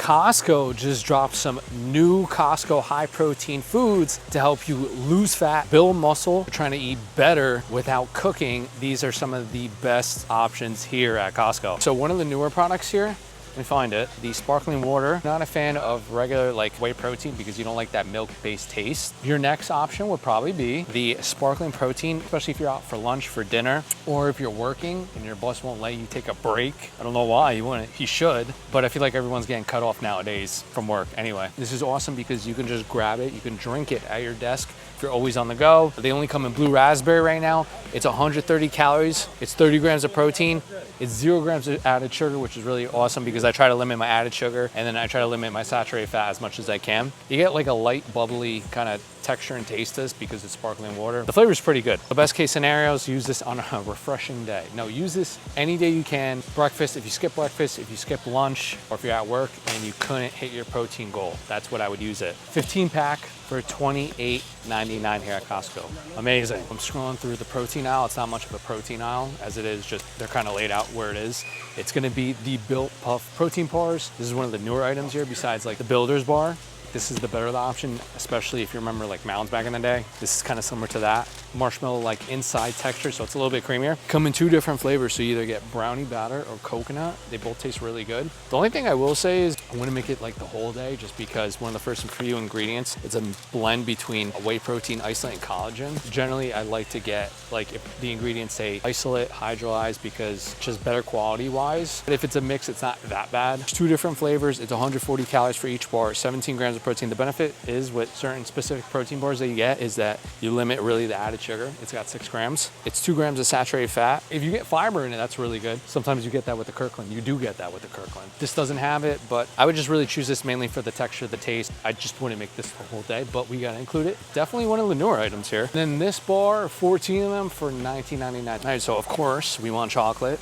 Costco just dropped some new Costco high protein foods to help you lose fat, build muscle. If you're trying to eat better without cooking, these are some of the best options here at Costco. So one of the newer products here, let me find it. The sparkling water. Not a fan of regular like whey protein because you don't like that milk-based taste. Your next option would probably be the sparkling protein, especially if you're out for lunch, for dinner, or if you're working and your boss won't let you take a break. I don't know why you wouldn't. He should, but I feel like everyone's getting cut off nowadays from work. Anyway, this is awesome because you can just grab it. You can drink it at your desk if you're always on the go. They only come in blue raspberry right now. It's 130 calories. It's 30 grams of protein. It's 0 grams of added sugar, which is really awesome because I try to limit my added sugar and then I try to limit my saturated fat as much as I can. You get like a light, bubbly kind of texture and taste this because it's sparkling water. The flavor is pretty good. The best case scenarios, use this on a refreshing day. No, use this any day you can. Breakfast, if you skip breakfast, if you skip lunch, or if you're at work and you couldn't hit your protein goal, that's what I would use it. 15 pack for $28.99 here at Costco. Amazing. I'm scrolling through the protein aisle. It's not much of a protein aisle as it is just, they're kind of laid out where it is. It's gonna be the Built Puff protein bars. This is one of the newer items here besides like the Builder's bar. This is the better option, especially if you remember like Mounds back in the day. This is kind of similar to that. Marshmallow like inside texture, so it's a little bit creamier. Come in 2 different flavors, so you either get brownie batter or coconut. They both taste really good. The only thing I will say is I wouldn't make it like the whole day just because one of the first few ingredients, it's a blend between whey protein, isolate, and collagen. Generally, I like to get like if the ingredients say isolate, hydrolyze because it's just better quality wise. But if it's a mix, it's not that bad. There's 2 different flavors. It's 140 calories for each bar, 17 grams of protein. The benefit is with certain specific protein bars that you get is that you limit really the added sugar. It's got 6 grams. It's 2 grams of saturated fat. If you get fiber in it, that's really good. Sometimes you get that with the Kirkland. You do get that with the Kirkland. This doesn't have it, but I would just really choose this mainly for the texture, the taste. I just wouldn't make this the whole day, but we gotta include it. Definitely one of the newer items here. Then this bar, 14 of them for $19.99. All right, so of course we want chocolate.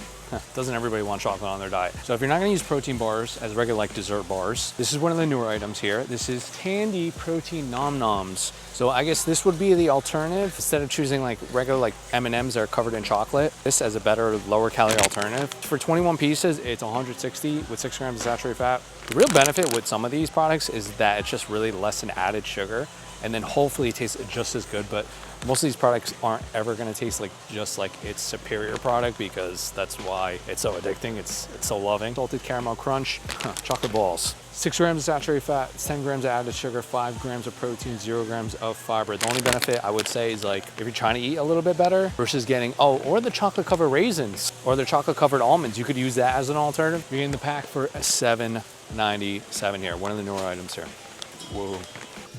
Doesn't everybody want chocolate on their diet? So if you're not gonna use protein bars as regular like dessert bars, this is one of the newer items here. This is Tandy Protein Nom Noms. So I guess this would be the alternative. Instead of choosing like regular like M&Ms that are covered in chocolate, this as a better lower calorie alternative. For 21 pieces, it's 160 with 6 grams of saturated fat. The real benefit with some of these products is that it's just really less than added sugar. And then hopefully it tastes just as good, but most of these products aren't ever gonna taste like just like its superior product because that's why it's so addicting, it's so loving. Salted caramel crunch, chocolate balls. 6 grams of saturated fat, 10 grams of added sugar, 5 grams of protein, 0 grams of fiber. The only benefit I would say is like if you're trying to eat a little bit better versus getting, or the chocolate covered raisins or the chocolate covered almonds, you could use that as an alternative. You're getting the pack for $7.97 here, one of the newer items here. Whoa.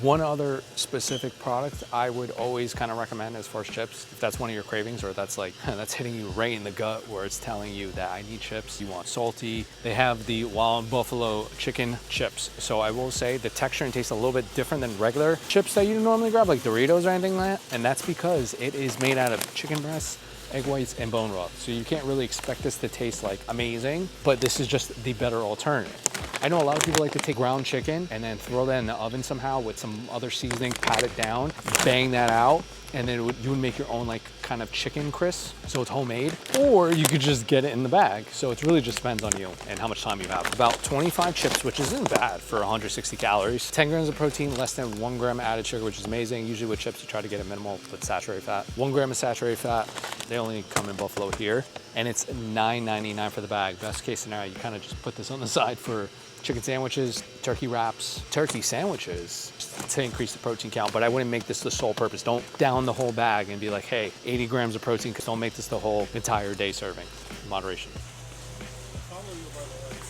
One other specific product I would always kind of recommend as far as chips, if that's one of your cravings or that's like, that's hitting you right in the gut where it's telling you that I need chips, you want salty. They have the Wild Buffalo chicken chips. So I will say the texture and taste a little bit different than regular chips that you normally grab, like Doritos or anything like that. And that's because it is made out of chicken breasts, egg whites, and bone broth. So you can't really expect this to taste like amazing, but this is just the better alternative. I know a lot of people like to take ground chicken and then throw that in the oven somehow with some other seasoning, pat it down, bang that out, and then you would make your own like kind of chicken crisp, so it's homemade, or you could just get it in the bag. So it really just depends on you and how much time you have. About 25 chips, which isn't bad for 160 calories. 10 grams of protein, less than 1 gram added sugar, which is amazing. Usually with chips, you try to get a minimal with saturated fat. 1 gram of saturated fat. They only come in Buffalo here, and it's $9.99 for the bag. Best case scenario, you kind of just put this on the side for chicken sandwiches, turkey wraps, turkey sandwiches to increase the protein count, but I wouldn't make this the sole purpose. Don't down the whole bag and be like, hey, 80 grams of protein, because don't make this the whole entire day serving. Moderation.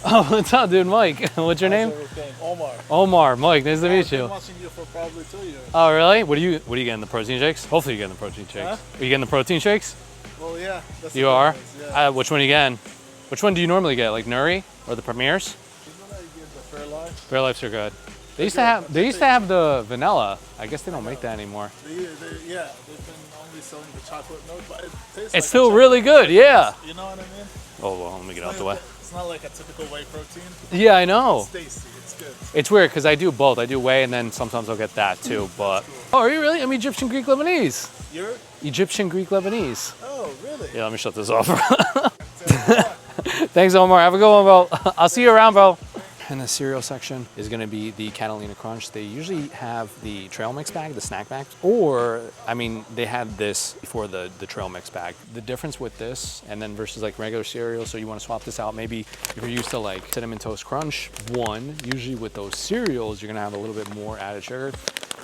Oh, what's up, dude? Mike. What's your name? Omar. Omar. Mike, nice to meet you. I've been watching you for probably 2 years. Oh, really? What are you getting, the protein shakes? Hopefully you're getting the protein shakes. Huh? Are you getting the protein shakes? Well, yeah. That's You are? yeah. Which one are you getting? Which one do you normally get? Like Nuri or the Premiers? Usually I get the Fairlife. Fairlifes are good. They used to have the vanilla. I guess they don't make that anymore. Yeah, they've been only selling the chocolate milk, but it tastes It's still really good, yeah. You know what I mean? Oh, well, let me get out the way. It's not like a typical whey protein. Yeah, I know. It's tasty, it's good. It's weird because I do both. I do whey and then sometimes I'll get that too, but. Oh, are you really? I'm Egyptian Greek Lebanese. You're? Egyptian Greek Lebanese. Oh, really? Yeah, let me shut this off. Thanks, Omar. Have a good one, bro. I'll see you around, bro. in the cereal section is gonna be the Catalina Crunch. They usually have the trail mix bag, the snack bag, or, I mean, they had this before the trail mix bag. The difference with this and then versus like regular cereal, so you wanna swap this out, maybe if you're used to like Cinnamon Toast Crunch, usually with those cereals, you're gonna have a little bit more added sugar.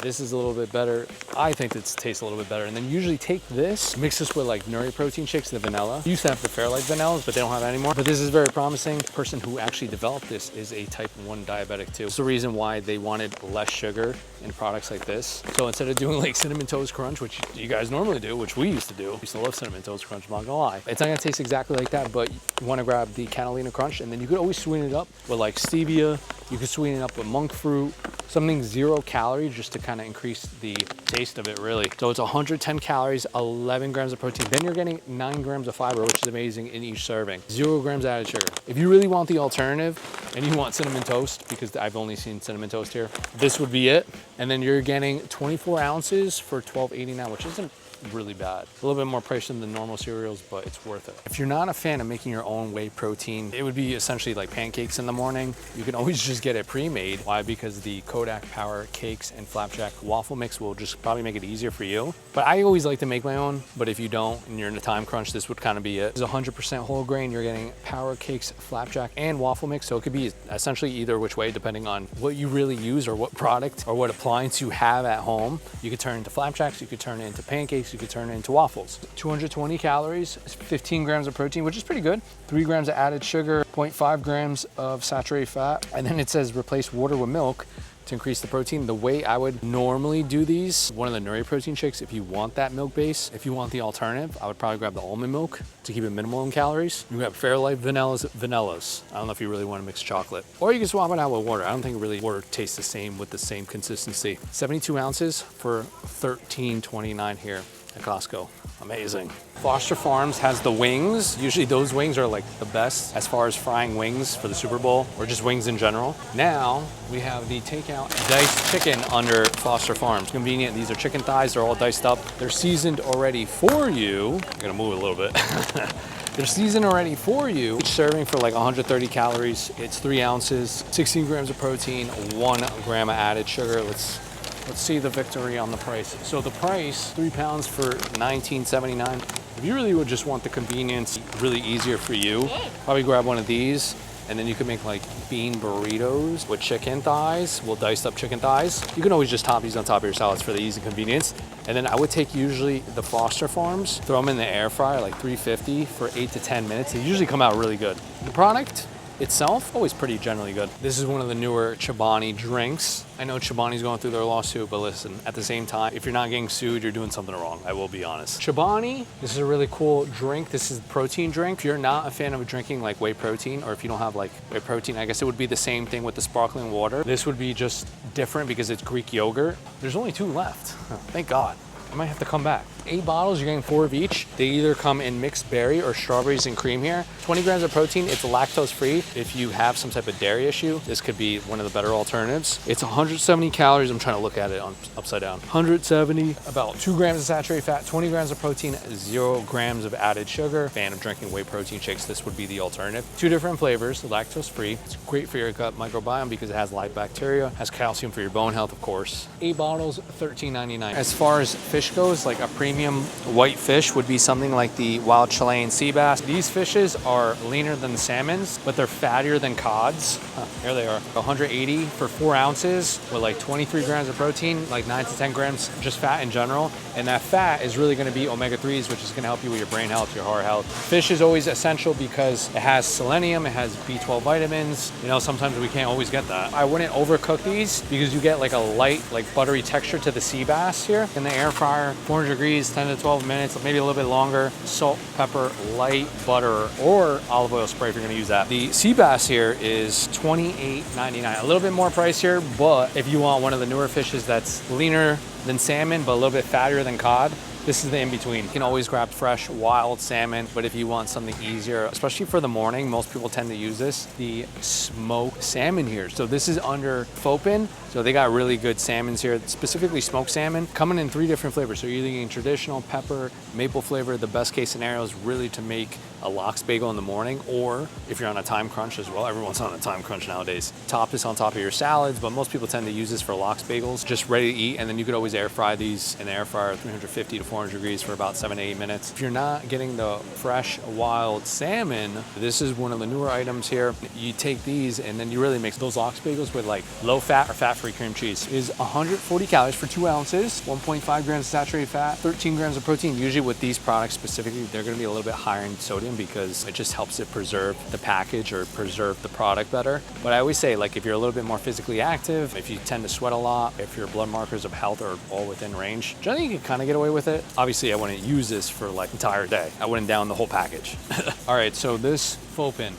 This is a little bit better. I think this tastes a little bit better. And then usually take this, mix this with like Nuri protein shakes, the vanilla. You used to have the Fairlife vanillas, but they don't have that anymore. But this is very promising. The person who actually developed this is a type 1 diabetic too. It's the reason why they wanted less sugar in products like this. So instead of doing like Cinnamon Toast Crunch, which you guys normally do, which we used to do, we used to love Cinnamon Toast Crunch, I'm not gonna lie. It's not gonna taste exactly like that, but you wanna grab the Catalina Crunch, and then you could always sweeten it up with like stevia. You could sweeten it up with monk fruit, something 0 calories, just to kind of increase the taste of it really. So it's 110 calories, 11 grams of protein. Then you're getting 9 grams of fiber, which is amazing in each serving. 0 grams added sugar. If you really want the alternative and you want cinnamon toast, because I've only seen cinnamon toast here, this would be it. And then you're getting 24 ounces for $12.89, which isn't really bad. A little bit more pricey than the normal cereals, but it's worth it. If you're not a fan of making your own whey protein, it would be essentially like pancakes in the morning. You can always just get it pre-made. Why? Because the Kodak Power Cakes and Flapjack waffle mix will just probably make it easier for you. But I always like to make my own, but if you don't and you're in a time crunch, this would kind of be it. It's 100% whole grain. You're getting Power Cakes, Flapjack, and waffle mix. So it could be essentially either which way, depending on what you really use or what product or what appliance you have at home. You could turn it into flapjacks, you could turn it into pancakes, you could turn it into waffles. 220 calories, 15 grams of protein, which is pretty good. 3 grams of added sugar, 0.5 grams of saturated fat. And then it says replace water with milk to increase the protein. The way I would normally do these, one of the Nuri protein shakes, if you want that milk base, if you want the alternative, I would probably grab the almond milk to keep it minimal in calories. You grab Fairlife vanillas. I don't know if you really want to mix chocolate. Or you can swap it out with water. I don't think really water tastes the same with the same consistency. 72 ounces for $13.29 here at Costco. Amazing. Foster Farms has the wings. Usually those wings are like the best as far as frying wings for the Super Bowl or just wings in general. Now we have the takeout diced chicken under Foster Farms. Convenient. These are chicken thighs. They're all diced up. They're seasoned already for you. I'm gonna move a little bit. They're seasoned already for you. Each serving for like 130 calories. It's 3 ounces, 16 grams of protein, 1 gram of added sugar. Let's see the victory on the price. So the price, 3 pounds for $19.79. If you really would just want the convenience, really easier for you, probably grab one of these, and then you can make like bean burritos with chicken thighs, diced up chicken thighs. You can always just top these on top of your salads for the ease and convenience. And then I would take usually the Foster Farms, throw them in the air fryer, like 350 for 8 to 10 minutes. They usually come out really good. The product itself, always pretty generally good. This is one of the newer Chobani drinks. I know Chobani's going through their lawsuit, but listen, at the same time, if you're not getting sued, you're doing something wrong. I will be honest. Chobani, this is a really cool drink. This is a protein drink. If you're not a fan of drinking like whey protein, or if you don't have like whey protein, I guess it would be the same thing with the sparkling water. This would be just different because it's Greek yogurt. There's only 2 left. Thank God. I might have to come back. 8 bottles, you're getting 4 of each. They either come in mixed berry or strawberries and cream here. 20 grams of protein, it's lactose free. If you have some type of dairy issue, this could be one of the better alternatives. It's 170 calories. I'm trying to look at it on upside down. 170, about 2 grams of saturated fat, 20 grams of protein, 0 grams of added sugar. Fan of drinking whey protein shakes, this would be the alternative. 2 different flavors, lactose free. It's great for your gut microbiome because it has live bacteria, has calcium for your bone health, of course. 8 bottles, $13.99. As far as fish goes, like a premium white fish would be something like the wild Chilean sea bass. These fishes are leaner than the salmons, but they're fattier than cods. Here they are, 180 for 4 ounces with like 23 grams of protein, like 9 to 10 grams just fat in general. And that fat is really gonna be omega-3s, which is gonna help you with your brain health, your heart health. Fish is always essential because it has selenium, it has B12 vitamins. You know, sometimes we can't always get that. I wouldn't overcook these because you get like a light, like buttery texture to the sea bass here. In the air fryer, 400 degrees, 10 to 12 minutes, maybe a little bit longer. Salt, pepper, light butter, or olive oil spray if you're gonna use that. The sea bass here is $28.99. A little bit more pricier, but if you want one of the newer fishes that's leaner than salmon, but a little bit fattier than cod, this is the in-between. You can always grab fresh, wild salmon, but if you want something easier, especially for the morning, most people tend to use this, the smoked salmon here. So this is under Fopin, so they got really good salmons here, specifically smoked salmon, coming in 3 different flavors. So you're either getting traditional, pepper, maple flavor. The best case scenario is really to make a lox bagel in the morning, or if you're on a time crunch as well, everyone's on a time crunch nowadays, top this on top of your salads, but most people tend to use this for lox bagels, just ready to eat, and then you could always air fry these in the air fryer 350 to 400 degrees for about 7 to 8 minutes. If you're not getting the fresh wild salmon, this is one of the newer items here. You take these and then you really mix those lox bagels with like low fat or fat-free cream cheese. It is 140 calories for 2 ounces, 1.5 grams of saturated fat, 13 grams of protein. Usually with these products specifically, they're gonna be a little bit higher in sodium because it just helps it preserve the package or preserve the product better. But I always say, like, if you're a little bit more physically active, if you tend to sweat a lot, if your blood markers of health are all within range, generally you can kind of get away with it. Obviously, I wouldn't use this for like entire day. I wouldn't down the whole package. All right, so this faux pin,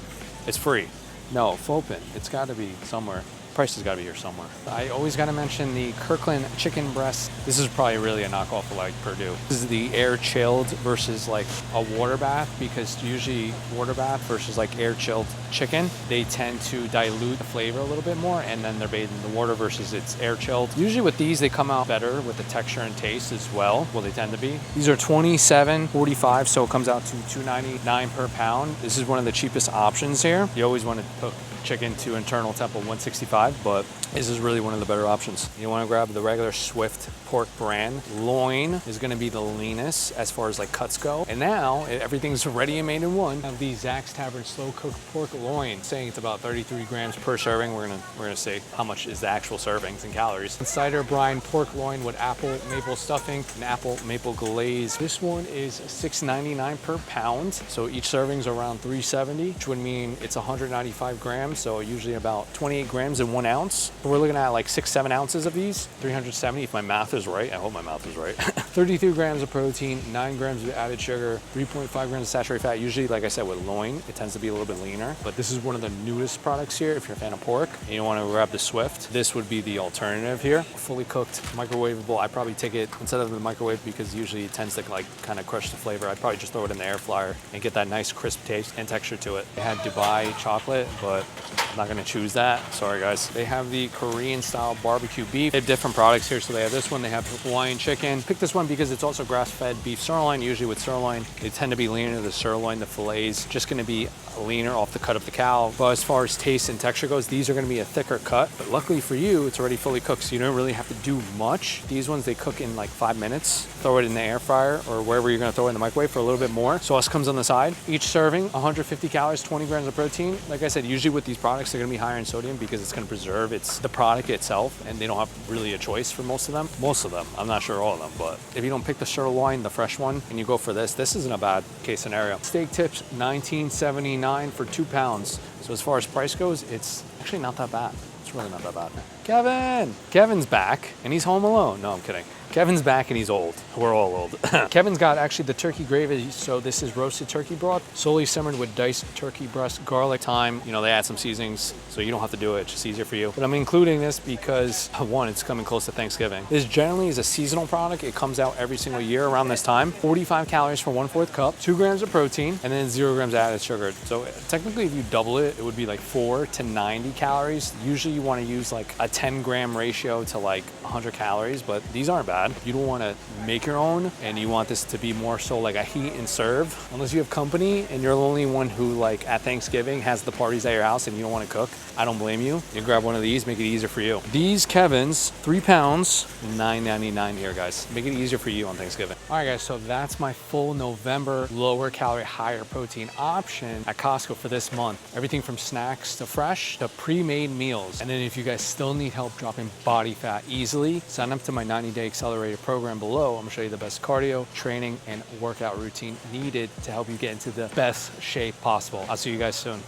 it's free. No, faux pin, it's gotta be somewhere. Price has got to be here somewhere. I always got to mention the Kirkland chicken breast. This is probably really a knockoff of like Purdue. This is the air chilled versus like a water bath, because usually water bath versus like air chilled chicken, they tend to dilute the flavor a little bit more, and then they're bathed in the water versus it's air chilled. Usually with these, they come out better with the texture and taste as well. Well, they tend to be. These are $27.45, so it comes out to $2.99 per pound. This is one of the cheapest options here. You always want to cook chicken to internal temp of 165, but this is really one of the better options. You want to grab the regular Swift pork brand. Loin is going to be the leanest as far as like cuts go. And now everything's ready and made in one. Of the Zach's Tavern slow cooked pork loin, saying it's about 33 grams per serving. We're gonna say how much is the actual servings and calories. Cider brine pork loin with apple maple stuffing and apple maple glaze. This one is $6.99 per pound. So each serving's around 370, which would mean it's 195 grams. So usually about 28 grams in 1 ounce. We're looking at like 6-7 ounces of these, 370 if my math is right. I hope my math is right. 32 grams of protein, 9 grams of added sugar, 3.5 grams of saturated fat. Usually, like I said, with loin, it tends to be a little bit leaner, but this is one of the newest products here. If you're a fan of pork and you want to grab the Swift, this would be the alternative here. Fully cooked, microwavable. I probably take it instead of the microwave because usually it tends to like kind of crush the flavor. I'd probably just throw it in the air fryer and get that nice crisp taste and texture to it. They had Dubai chocolate, but I'm not gonna choose that. Sorry guys. They have the Korean style barbecue beef. They have different products here. So they have this one, they have Hawaiian chicken. Pick this one because it's also grass-fed beef sirloin. Usually with sirloin, they tend to be leaner. The sirloin, the fillets, just gonna be leaner off the cut of the cow. But as far as taste and texture goes, these are gonna be a thicker cut. But luckily for you, it's already fully cooked, so you don't really have to do much. These ones, they cook in like 5 minutes. Throw it in the air fryer or wherever you're gonna throw it in the microwave for a little bit more. Sauce comes on the side. Each serving, 150 calories, 20 grams of protein. Like I said, usually with these products, they're gonna be higher in sodium because it's gonna preserve the product itself, and they don't have really a choice for most of them. Most of them, I'm not sure all of them, but if you don't pick the sirloin, the fresh one, and you go for this isn't a bad case scenario. Steak tips, $19.79 for 2 pounds. So as far as price goes, it's actually not that bad. It's really not that bad. Kevin's back, and he's home alone. No, I'm kidding. Kevin's back and he's old. We're all old. Kevin's got actually the turkey gravy. So this is roasted turkey broth, solely simmered with diced turkey breast, garlic, thyme. You know, they add some seasonings, so you don't have to do it. It's just easier for you. But I'm including this because, one, it's coming close to Thanksgiving. This generally is a seasonal product. It comes out every single year around this time. 45 calories for 1/4 cup, 2 grams of protein, and then 0 grams of added sugar. So technically, if you double it, it would be like 4 to 90 calories. Usually you want to use like a 10-gram ratio to like 100 calories, but these aren't bad. You don't want to make your own, and you want this to be more so like a heat and serve. Unless you have company and you're the only one who like at Thanksgiving has the parties at your house and you don't want to cook, I don't blame you. You grab one of these, make it easier for you. These Kevin's, 3 pounds, $9.99 here, guys. Make it easier for you on Thanksgiving. All right, guys, so that's my full November lower calorie, higher protein option at Costco for this month. Everything from snacks to fresh to pre-made meals. And then if you guys still need help dropping body fat easily, sign up to my 90-day accelerated program below. I'm gonna show you the best cardio, training, and workout routine needed to help you get into the best shape possible. I'll see you guys soon.